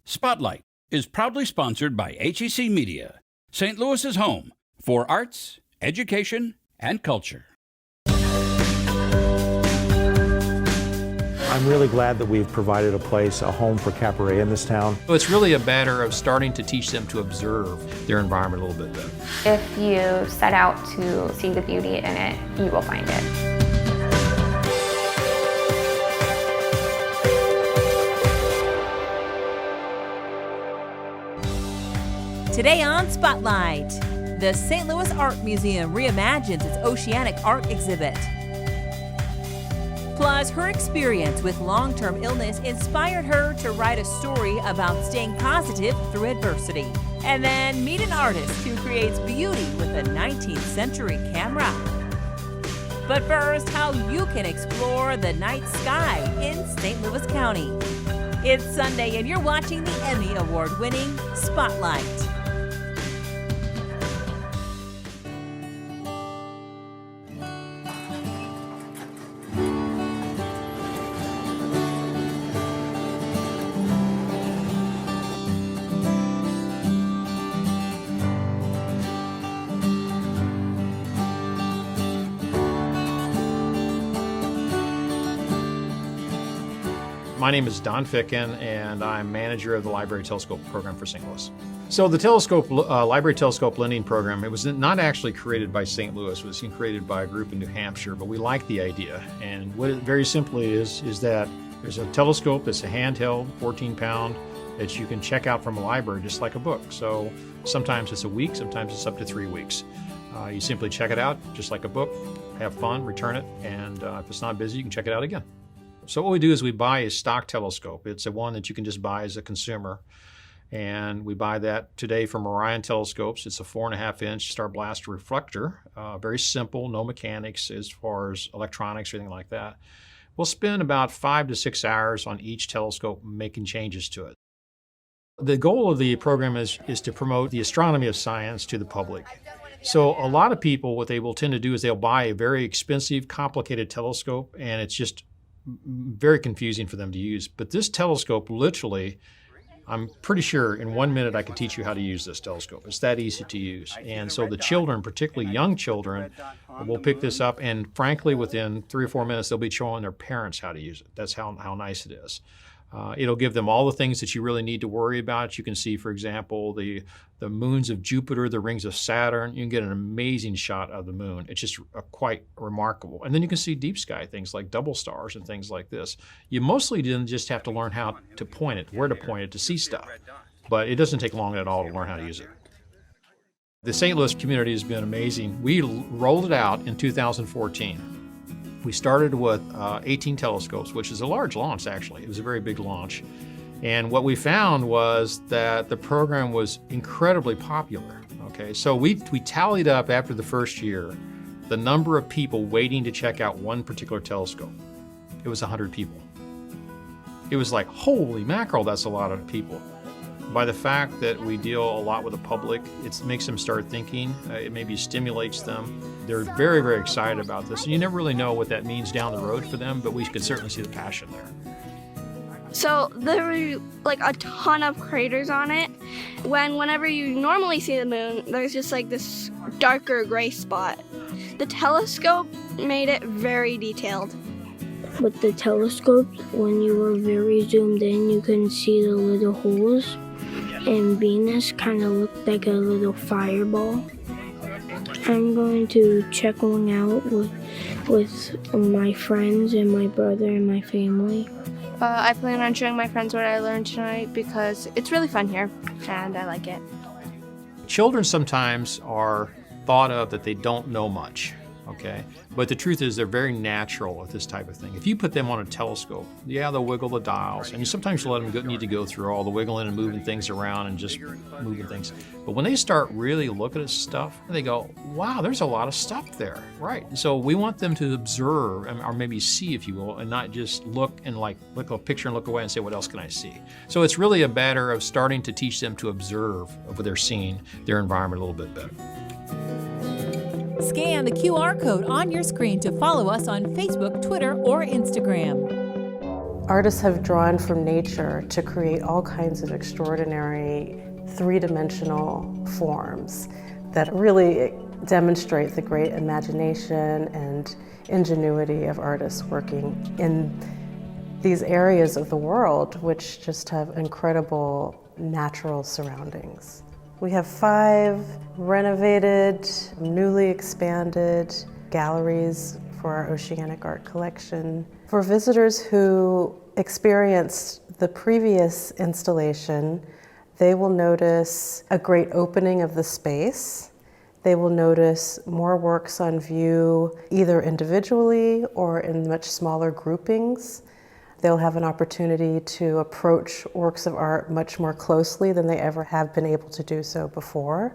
Spotlight is proudly sponsored by HEC Media, St. Louis's home for arts, education, and culture. I'm really glad that we've provided a place, a home for cabaret in this town. It's really a matter of starting to teach them to observe their environment a little bit better. If you set out to see the beauty in it, you will find it. Today on Spotlight, the St. Louis Art Museum reimagines its Oceanic Art exhibit. Plus, her experience with long-term illness inspired her to write a story about staying positive through adversity. And then meet an artist who creates beauty with a 19th century camera. But first, how you can explore the night sky in St. Louis County. It's Sunday and you're watching the Emmy Award-winning Spotlight. My name is Don Ficken, and I'm manager of the Library Telescope Program for St. Louis. So the Library Telescope Lending Program, it was not actually created by St. Louis. It was created by a group in New Hampshire, but we like the idea. And what it very simply is that there's a telescope that's a handheld, 14-pound, that you can check out from a library just like a book. So sometimes it's a week, sometimes it's up to 3 weeks. You simply check it out just like a book, have fun, return it, and if it's not busy, you can check it out again. So what we do is we buy a stock telescope. It's a one that you can just buy as a consumer. And we buy that today from Orion Telescopes. It's a 4.5-inch star blaster reflector. Very simple, no mechanics as far as electronics or anything like that. We'll spend about 5 to 6 hours on each telescope making changes to it. The goal of the program is to promote the astronomy of science to the public. So a lot of people, what they will tend to do is they'll buy a very expensive, complicated telescope, and it's just very confusing for them to use. But this telescope, literally, I'm pretty sure in 1 minute I can teach you how to use this telescope. It's that easy to use. And so the children, particularly young children, will pick this up, and frankly, within 3 or 4 minutes, they'll be showing their parents how to use it. That's how nice it is. It'll give them all the things that you really need to worry about. You can see, for example, the moons of Jupiter, the rings of Saturn. You can get an amazing shot of the moon. It's just quite remarkable. And then you can see deep sky things like double stars and things like this. You mostly didn't just have to learn how to point it, where to point it to see stuff. But it doesn't take long at all to learn how to use it. The St. Louis community has been amazing. We rolled it out in 2014. We started with 18 telescopes, which is a large launch, actually. It was a very big launch. And what we found was that the program was incredibly popular. Okay, so we tallied up after the first year the number of people waiting to check out one particular telescope. It was 100 people. It was like, holy mackerel, that's a lot of people. By the fact that we deal a lot with the public, it makes them start thinking. It maybe stimulates them. They're very, very excited about this. And you never really know what that means down the road for them, but we could certainly see the passion there. So there were like a ton of craters on it. Whenever you normally see the moon, there's just like this darker gray spot. The telescope made it very detailed. With the telescope, when you were very zoomed in, you couldn't see the little holes. And Venus kind of looked like a little fireball. I'm going to check one out with my friends and my brother and my family. I plan on showing my friends what I learned tonight because it's really fun here and I like it. Children sometimes are thought of that they don't know much. Okay, but the truth is they're very natural at this type of thing. If you put them on a telescope, yeah, they'll wiggle the dials, and sometimes you let them need to go through all the wiggling and moving things around and just moving things. But when they start really looking at stuff, they go, wow, there's a lot of stuff there, right? So we want them to observe, or maybe see, if you will, and not just look and look at a picture and look away and say, what else can I see? So it's really a matter of starting to teach them to observe what they're seeing, their environment a little bit better. Scan the QR code on your screen to follow us on Facebook, Twitter, or Instagram. Artists have drawn from nature to create all kinds of extraordinary three-dimensional forms that really demonstrate the great imagination and ingenuity of artists working in these areas of the world which just have incredible natural surroundings. We have 5 renovated, newly expanded galleries for our Oceanic Art collection. For visitors who experienced the previous installation, they will notice a great opening of the space. They will notice more works on view, either individually or in much smaller groupings. They'll have an opportunity to approach works of art much more closely than they ever have been able to do so before.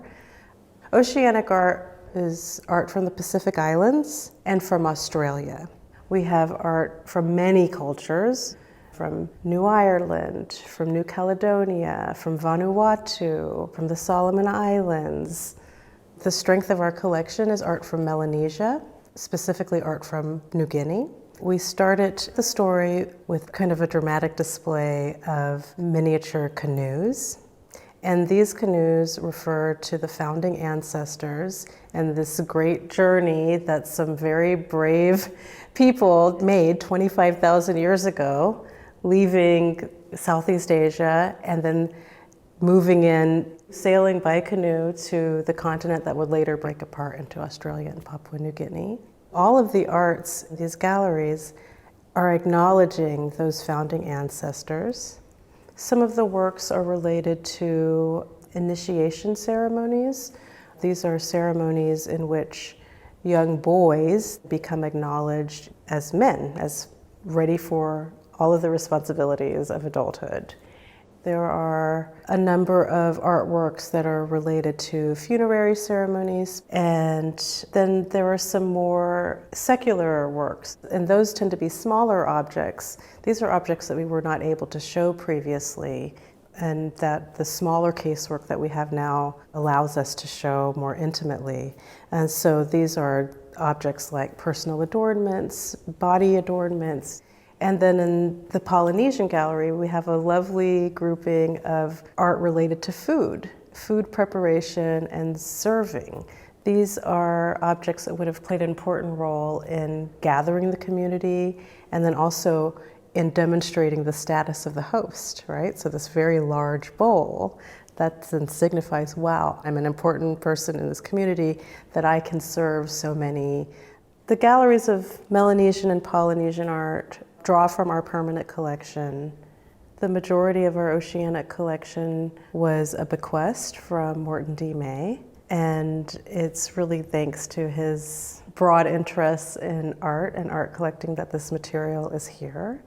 Oceanic Art is art from the Pacific Islands and from Australia. We have art from many cultures, from New Ireland, from New Caledonia, from Vanuatu, from the Solomon Islands. The strength of our collection is art from Melanesia, specifically art from New Guinea. We started the story with kind of a dramatic display of miniature canoes. And these canoes refer to the founding ancestors and this great journey that some very brave people made 25,000 years ago, leaving Southeast Asia and then moving in, sailing by canoe to the continent that would later break apart into Australia and Papua New Guinea. All of the arts in these galleries are acknowledging those founding ancestors. Some of the works are related to initiation ceremonies. These are ceremonies in which young boys become acknowledged as men, as ready for all of the responsibilities of adulthood. There are a number of artworks that are related to funerary ceremonies, and then there are some more secular works, and those tend to be smaller objects. These are objects that we were not able to show previously, and that the smaller casework that we have now allows us to show more intimately. And so these are objects like personal adornments, body adornments. And then in the Polynesian gallery, we have a lovely grouping of art related to food preparation and serving. These are objects that would have played an important role in gathering the community and then also in demonstrating the status of the host, right? So this very large bowl that then signifies, wow, I'm an important person in this community that I can serve so many. The galleries of Melanesian and Polynesian art draw from our permanent collection. The majority of our Oceanic collection was a bequest from Morton D. May, and it's really thanks to his broad interests in art and art collecting that this material is here.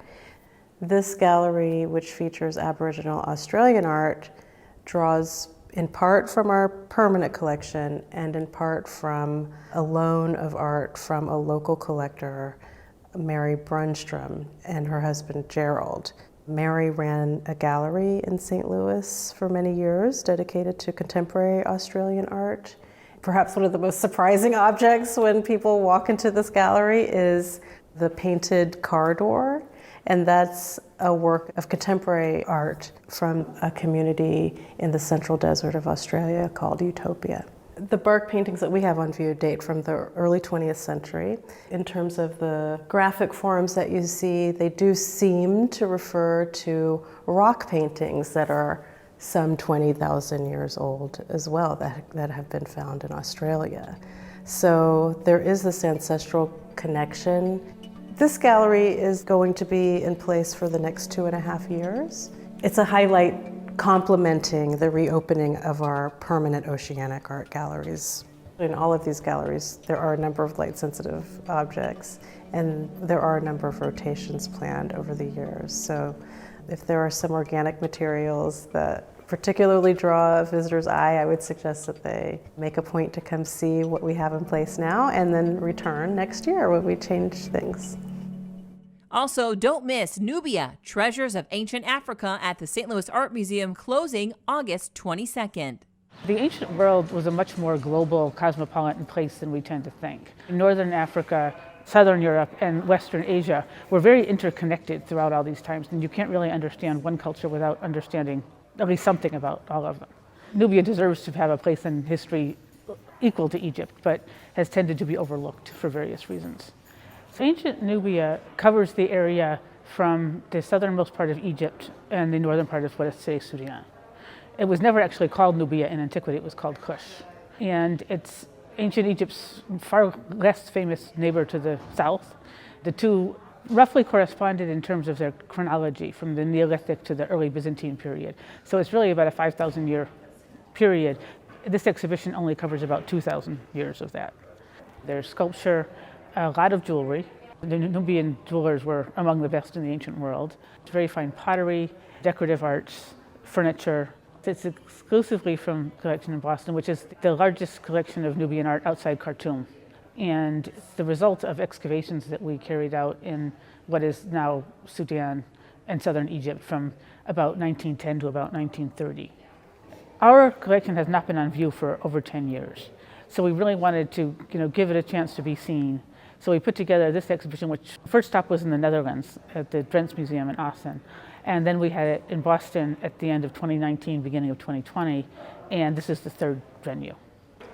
This gallery, which features Aboriginal Australian art, draws in part from our permanent collection and in part from a loan of art from a local collector, Mary Brunstrom, and her husband Gerald. Mary ran a gallery in St. Louis for many years dedicated to contemporary Australian art. Perhaps one of the most surprising objects when people walk into this gallery is the painted car door, and that's a work of contemporary art from a community in the central desert of Australia called Utopia. The bark paintings that we have on view date from the early 20th century. In terms of the graphic forms that you see, they do seem to refer to rock paintings that are some 20,000 years old as well that have been found in Australia. So there is this ancestral connection. This gallery is going to be in place for the next 2.5 years. It's a highlight complementing the reopening of our permanent Oceanic art galleries. In all of these galleries, there are a number of light-sensitive objects, and there are a number of rotations planned over the years. So if there are some organic materials that particularly draw a visitor's eye, I would suggest that they make a point to come see what we have in place now and then return next year when we change things. Also, don't miss Nubia, Treasures of Ancient Africa at the St. Louis Art Museum, closing August 22nd. The ancient world was a much more global, cosmopolitan place than we tend to think. Northern Africa Southern Europe and Western Asia were very interconnected throughout all these times, and you can't really understand one culture without understanding at least something about all of them. Nubia deserves to have a place in history equal to Egypt, but has tended to be overlooked for various reasons. So ancient Nubia covers the area from the southernmost part of Egypt and the northern part of what is today Sudan. It was never actually called Nubia in antiquity, it was called Kush. And it's ancient Egypt's far less famous neighbor to the south. The two roughly corresponded in terms of their chronology from the Neolithic to the early Byzantine period. So it's really about a 5,000 year period. This exhibition only covers about 2,000 years of that. There's sculpture, a lot of jewelry. The Nubian jewelers were among the best in the ancient world. Very fine pottery, decorative arts, furniture. It's exclusively from a collection in Boston, which is the largest collection of Nubian art outside Khartoum. And it's the result of excavations that we carried out in what is now Sudan and southern Egypt from about 1910 to about 1930. Our collection has not been on view for over 10 years. So we really wanted to give it a chance to be seen. So we put together this exhibition, which first stop was in the Netherlands at the Drents Museum in Aachen. And then we had it in Boston at the end of 2019, beginning of 2020, and this is the third venue.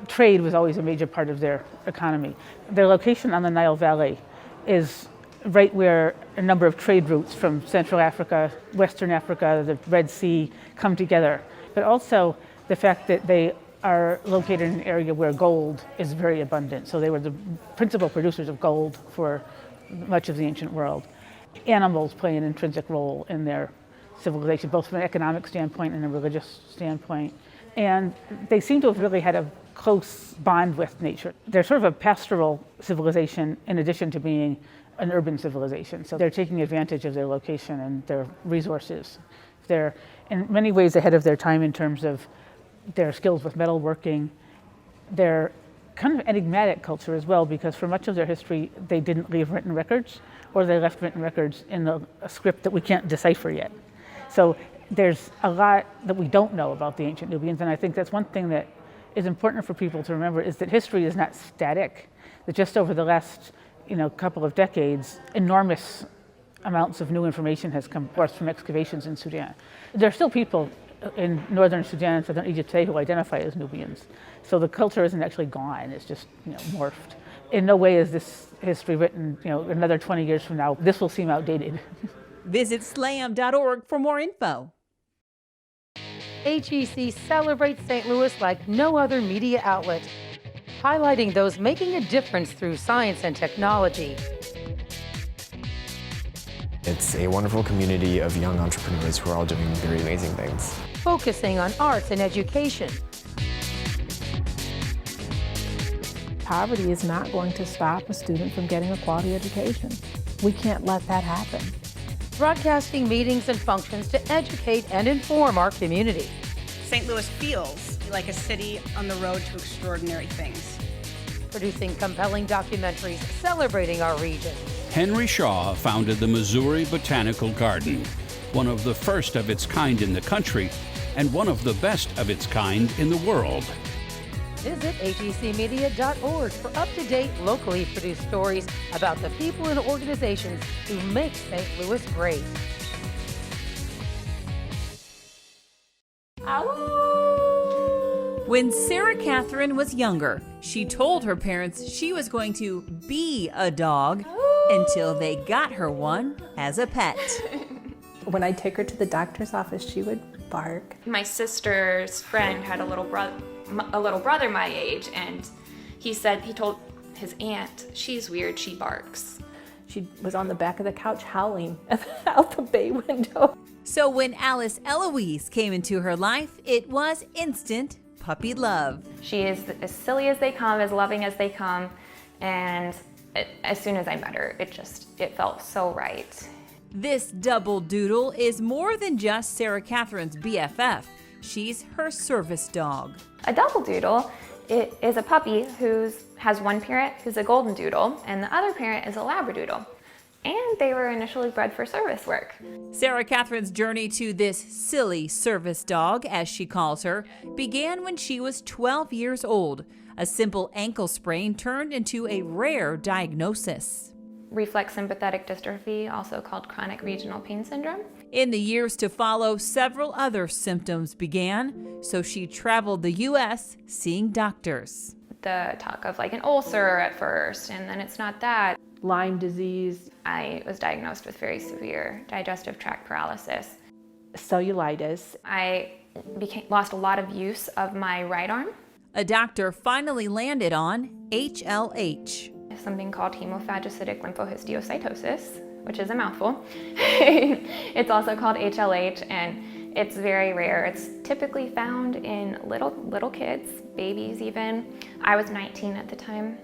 Trade was always a major part of their economy. Their location on the Nile Valley is right where a number of trade routes from Central Africa, Western Africa, the Red Sea come together. But also the fact that they are located in an area where gold is very abundant. So they were the principal producers of gold for much of the ancient world. Animals play an intrinsic role in their civilization, both from an economic standpoint and a religious standpoint. And they seem to have really had a close bond with nature. They're sort of a pastoral civilization in addition to being an urban civilization. So they're taking advantage of their location and their resources. They're in many ways ahead of their time in terms of their skills with metalworking. They're kind of enigmatic culture as well, because for much of their history, they didn't leave written records, or they left written records in a script that we can't decipher yet. So there's a lot that we don't know about the ancient Nubians, and I think that's one thing that is important for people to remember, is that history is not static, that just over the last couple of decades, enormous amounts of new information has come forth from excavations in Sudan. There are still people in northern Sudan and southern Egypt today who identify as Nubians. So the culture isn't actually gone, it's just morphed. In no way is this history written another 20 years from now. This will seem outdated. Visit slam.org for more info. HEC celebrates St. Louis like no other media outlet, highlighting those making a difference through science and technology. It's a wonderful community of young entrepreneurs who are all doing very amazing things. Focusing on arts and education. Poverty is not going to stop a student from getting a quality education. We can't let that happen. Broadcasting meetings and functions to educate and inform our community. St. Louis feels like a city on the road to extraordinary things. Producing compelling documentaries celebrating our region. Henry Shaw founded the Missouri Botanical Garden, one of the first of its kind in the country and one of the best of its kind in the world. Visit hecmedia.org for up-to-date, locally produced stories about the people and organizations who make St. Louis great. When Sarah Catherine was younger, she told her parents she was going to be a dog until they got her one as a pet. When I'd take her to the doctor's office, she would bark. My sister's friend had a little brother my age, and he told his aunt, she's weird, she barks. She was on the back of the couch howling out the bay window. So when Alice Eloise came into her life, it was instant puppy love. She is as silly as they come, as loving as they come, and as soon as I met her, it felt so right. This double doodle is more than just Sarah Catherine's BFF. She's her service dog. A double doodle is a puppy who has one parent who's a golden doodle, and the other parent is a labradoodle. And they were initially bred for service work. Sarah Catherine's journey to this silly service dog, as she calls her, began when she was 12 years old. A simple ankle sprain turned into a rare diagnosis. Reflex sympathetic dystrophy, also called chronic regional pain syndrome. In the years to follow, several other symptoms began, so she traveled the U.S. seeing doctors. The talk of like an ulcer at first, and then it's not that. Lyme disease. I was diagnosed with very severe digestive tract paralysis. Cellulitis. I lost a lot of use of my right arm. A doctor finally landed on HLH. Something called hemophagocytic lymphohistiocytosis, which is a mouthful. It's also called HLH, and it's very rare. It's typically found in little kids, babies even. I was 19 at the time.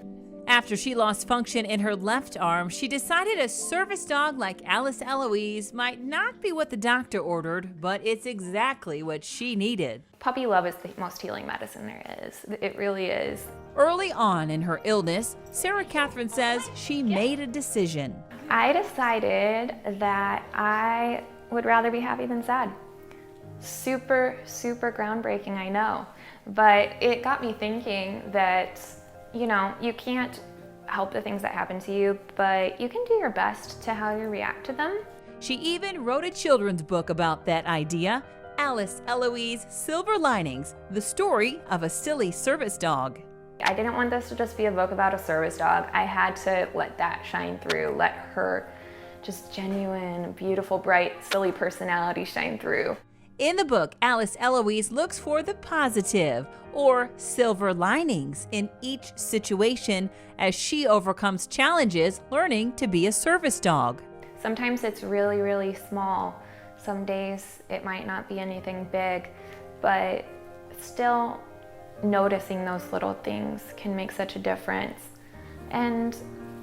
After she lost function in her left arm, she decided a service dog like Alice Eloise might not be what the doctor ordered, but it's exactly what she needed. Puppy love is the most healing medicine there is. It really is. Early on in her illness, Sarah Catherine says she made a decision. I decided that I would rather be happy than sad. Super, super groundbreaking, I know. But it got me thinking that, you know, you can't help the things that happen to you, but you can do your best to how you react to them. She even wrote a children's book about that idea, Alice Eloise Silver Linings, the story of a silly service dog. I didn't want this to just be a book about a service dog. I had to let that shine through, let her just genuine, beautiful, bright, silly personality shine through. In the book, Alice Eloise looks for the positive, or silver linings, in each situation as she overcomes challenges learning to be a service dog. Sometimes it's really, really small. Some days it might not be anything big, but still noticing those little things can make such a difference. And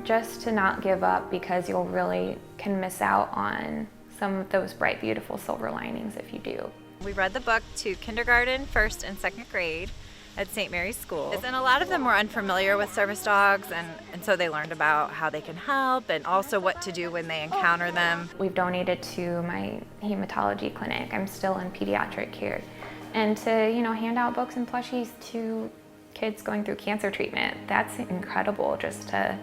just to not give up, because you'll really can miss out on some of those bright, beautiful silver linings if you do. We read the book to kindergarten, first and second grade at St. Mary's School. And a lot of them were unfamiliar with service dogs, and so they learned about how they can help and also what to do when they encounter them. We've donated to my hematology clinic. I'm still in pediatric care. And to, you know, hand out books and plushies to kids going through cancer treatment, that's incredible, just to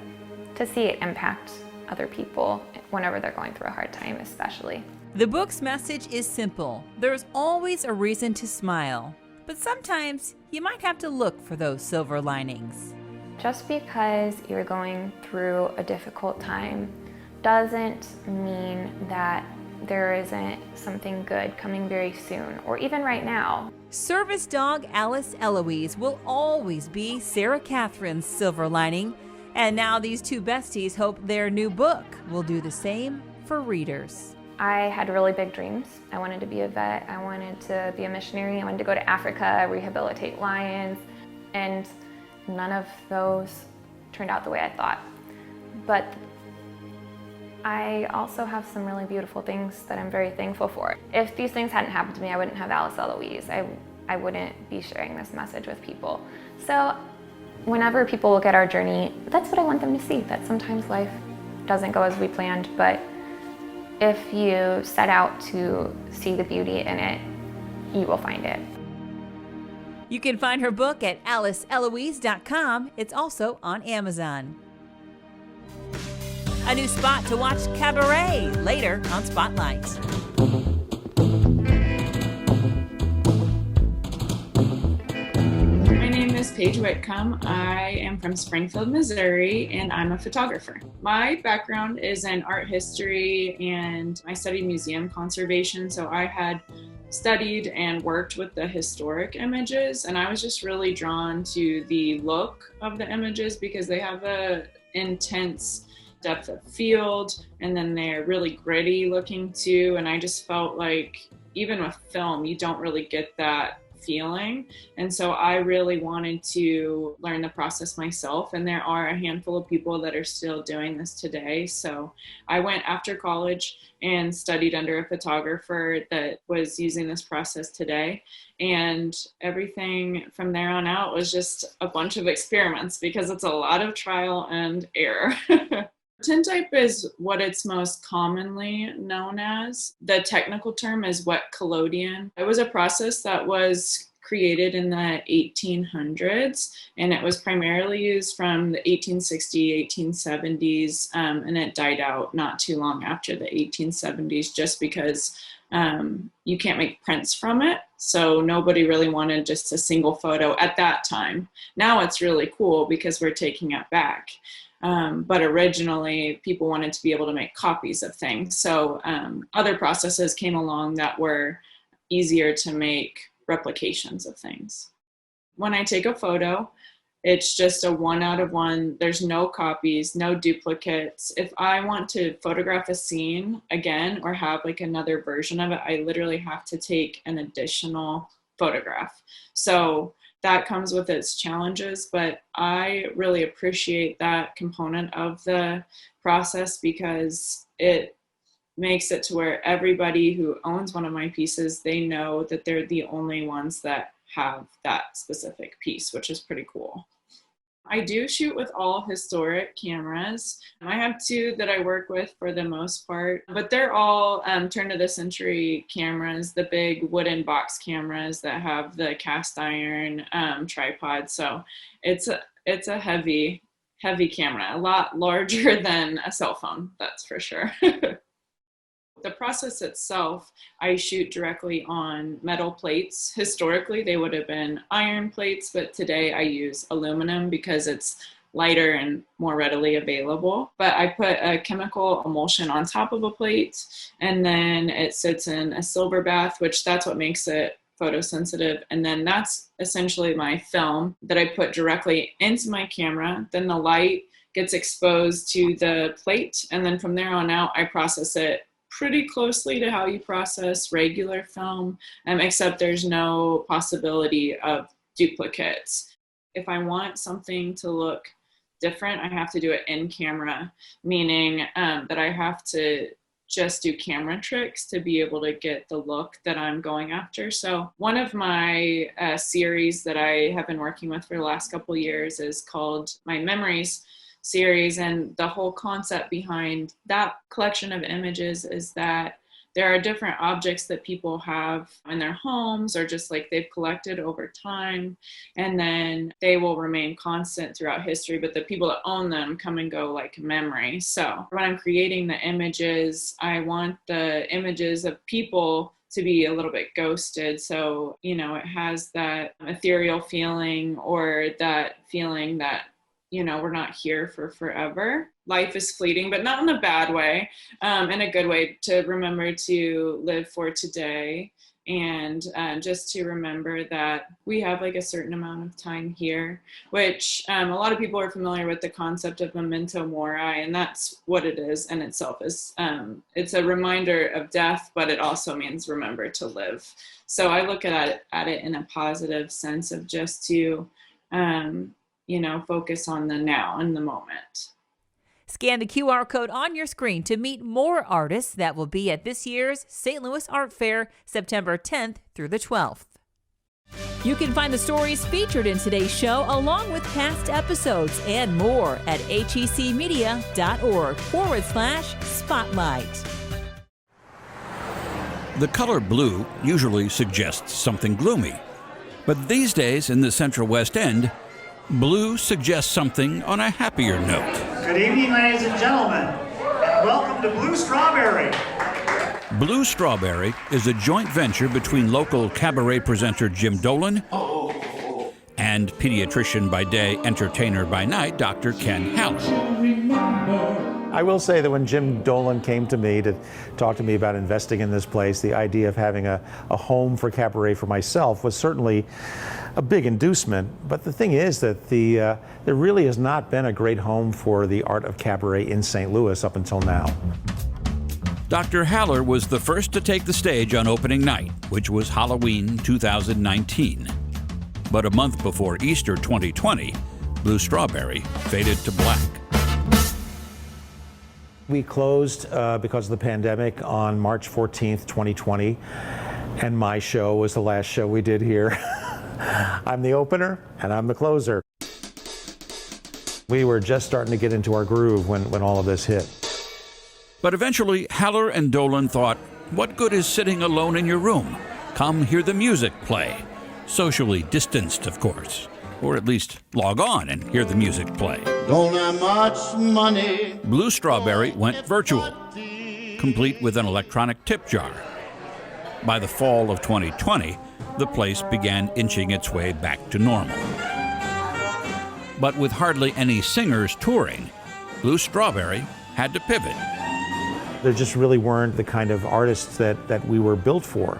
see it impact other people whenever they're going through a hard time, especially. The book's message is simple. There's always a reason to smile, but sometimes you might have to look for those silver linings. Just because you're going through a difficult time doesn't mean that there isn't something good coming very soon, or even right now. Service dog Alice Eloise will always be Sarah Catherine's silver lining, and now these two besties hope their new book will do the same for readers. I had really big dreams. I wanted to be a vet, I wanted to be a missionary, I wanted to go to Africa, rehabilitate lions, and none of those turned out the way I thought. But I also have some really beautiful things that I'm very thankful for. If these things hadn't happened to me, I wouldn't have Alice Eloise. I wouldn't be sharing this message with people. So whenever people look at our journey, that's what I want them to see, that sometimes life doesn't go as we planned, but if you set out to see the beauty in it, you will find it. You can find her book at aliceeloise.com. It's also on Amazon. A new spot to watch Cabaret later on Spotlight. My name is Paige Whitcomb. I am from Springfield, Missouri, and I'm a photographer. My background is in art history, and I studied museum conservation, so I had studied and worked with the historic images, and I was just really drawn to the look of the images because they have a intense depth of field, and then they're really gritty looking too, and I just felt like even with film you don't really get that feeling, and so I really wanted to learn the process myself, and there are a handful of people that are still doing this today. So I went after college and studied under a photographer that was using this process today, and everything from there on out was just a bunch of experiments because it's a lot of trial and error. Tintype is what it's most commonly known as. The technical term is wet collodion. It was a process that was created in the 1800s, and it was primarily used from the 1860s, 1870s, and it died out not too long after the 1870s just because you can't make prints from it. So nobody really wanted just a single photo at that time. Now it's really cool because we're taking it back. But originally people wanted to be able to make copies of things. So other processes came along that were easier to make replications of things. When I take a photo, it's just a 1 out of 1. There's no copies, no duplicates. If I want to photograph a scene again or have like another version of it, I literally have to take an additional photograph. So that comes with its challenges, but I really appreciate that component of the process because it makes it to where everybody who owns one of my pieces, they know that they're the only ones that have that specific piece, which is pretty cool. I do shoot with all historic cameras. I have 2 that I work with for the most part, but they're all turn of the century cameras, the big wooden box cameras that have the cast iron tripod. So it's a heavy camera, a lot larger than a cell phone, that's for sure. The process itself, I shoot directly on metal plates. Historically, they would have been iron plates, but today I use aluminum because it's lighter and more readily available. But I put a chemical emulsion on top of a plate, and then it sits in a silver bath, which that's what makes it photosensitive. And then that's essentially my film that I put directly into my camera. Then the light gets exposed to the plate, and then from there on out, I process it pretty closely to how you process regular film, except there's no possibility of duplicates. If I want something to look different, I have to do it in camera, meaning that I have to just do camera tricks to be able to get the look that I'm going after. So one of my series that I have been working with for the last couple of years is called My Memories series, and the whole concept behind that collection of images is that there are different objects that people have in their homes or just like they've collected over time, and then they will remain constant throughout history, but the people that own them come and go like memory. So when I'm creating the images, I want the images of people to be a little bit ghosted. So, you know, it has that ethereal feeling or that feeling that, you know, we're not here for forever. Life is fleeting, but not in a bad way, in a good way, to remember to live for today and just to remember that we have like a certain amount of time here, which a lot of people are familiar with the concept of memento mori, and that's what it is in itself. Is it's a reminder of death, but it also means remember to live. So I look at it in a positive sense of just to you know, focus on the now and the moment. Scan the QR code on your screen to meet more artists that will be at this year's St. Louis Art Fair, September 10th through the 12th. You can find the stories featured in today's show along with past episodes and more at hecmedia.org/spotlight. The color blue usually suggests something gloomy, but these days in the Central West End, blue suggests something on a happier note. Good evening, ladies and gentlemen, and welcome to Blue Strawberry. Blue Strawberry is a joint venture between local cabaret presenter Jim Dolan and pediatrician by day, entertainer by night, Dr. Ken Haller. I will say that when Jim Dolan came to me to talk to me about investing in this place, the idea of having a home for cabaret for myself was certainly a big inducement. But the thing is that there really has not been a great home for the art of cabaret in St. Louis up until now. Dr. Haller was the first to take the stage on opening night, which was Halloween 2019. But a month before Easter 2020, Blue Strawberry faded to black. We closed because of the pandemic on March 14th, 2020, and my show was the last show we did here. I'm the opener and I'm the closer. We were just starting to get into our groove when all of this hit. But eventually, Haller and Dolan thought, what good is sitting alone in your room? Come hear the music play. Socially distanced, of course. Or at least log on and hear the music play. Don't have much money. Blue Strawberry went virtual, complete with an electronic tip jar. By the fall of 2020, the place began inching its way back to normal. But with hardly any singers touring, Blue Strawberry had to pivot. There just really weren't the kind of artists that we were built for.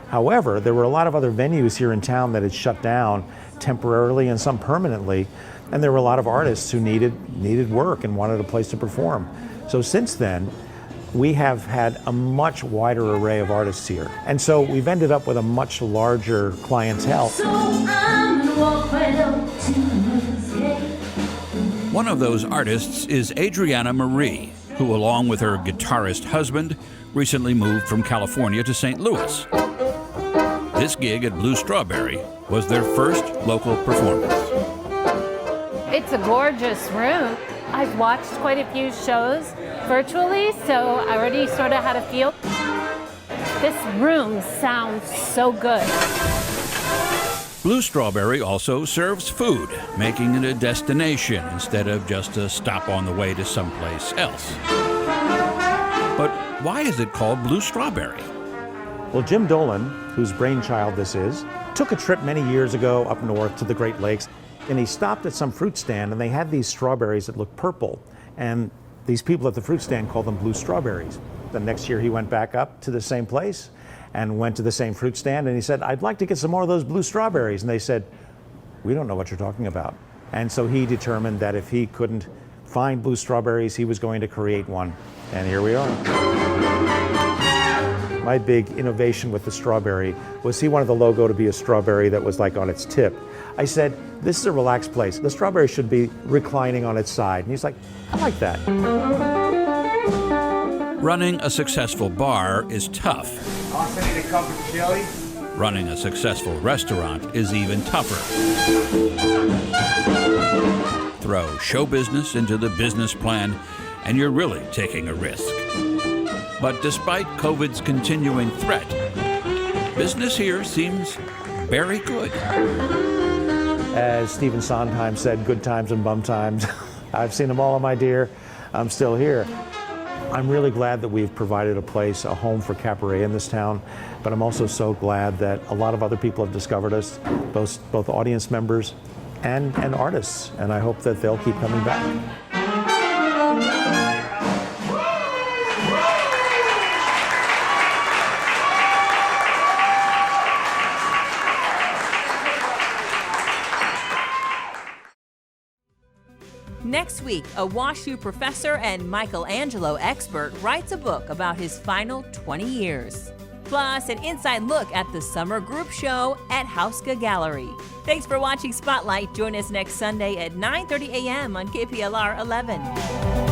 However, there were a lot of other venues here in town that had shut down temporarily and some permanently, and there were a lot of artists who needed work and wanted a place to perform. So since then, we have had a much wider array of artists here. And so we've ended up with a much larger clientele. One of those artists is Adriana Marie, who, along with her guitarist husband, recently moved from California to St. Louis. This gig at Blue Strawberry was their first local performance. It's a gorgeous room. I've watched quite a few shows virtually, so I already sort of had a feel. This room sounds so good. Blue Strawberry also serves food, making it a destination instead of just a stop on the way to someplace else. But why is it called Blue Strawberry? Well, Jim Dolan, whose brainchild this is, took a trip many years ago up north to the Great Lakes, and he stopped at some fruit stand, and they had these strawberries that looked purple, and these people at the fruit stand called them blue strawberries. The next year he went back up to the same place and went to the same fruit stand, and he said, "I'd like to get some more of those blue strawberries." And they said, "We don't know what you're talking about." And so he determined that if he couldn't find blue strawberries, he was going to create one. And here we are. My big innovation with the strawberry was he wanted the logo to be a strawberry that was like on its tip. I said, "This is a relaxed place. The strawberry should be reclining on its side." And he's like, "I like that." Running a successful bar is tough. Also need a cup of chili. Running a successful restaurant is even tougher. Throw show business into the business plan, and you're really taking a risk. But despite COVID's continuing threat, business here seems very good. As Stephen Sondheim said, good times and bum times. I've seen them all, my dear. I'm still here. I'm really glad that we've provided a place, a home for cabaret in this town, but I'm also so glad that a lot of other people have discovered us, both audience members and artists, and I hope that they'll keep coming back. Next week, a WashU professor and Michelangelo expert writes a book about his final 20 years. Plus, an inside look at the summer group show at Hauska Gallery. Thanks for watching Spotlight. Join us next Sunday at 9:30 a.m. on KPLR 11.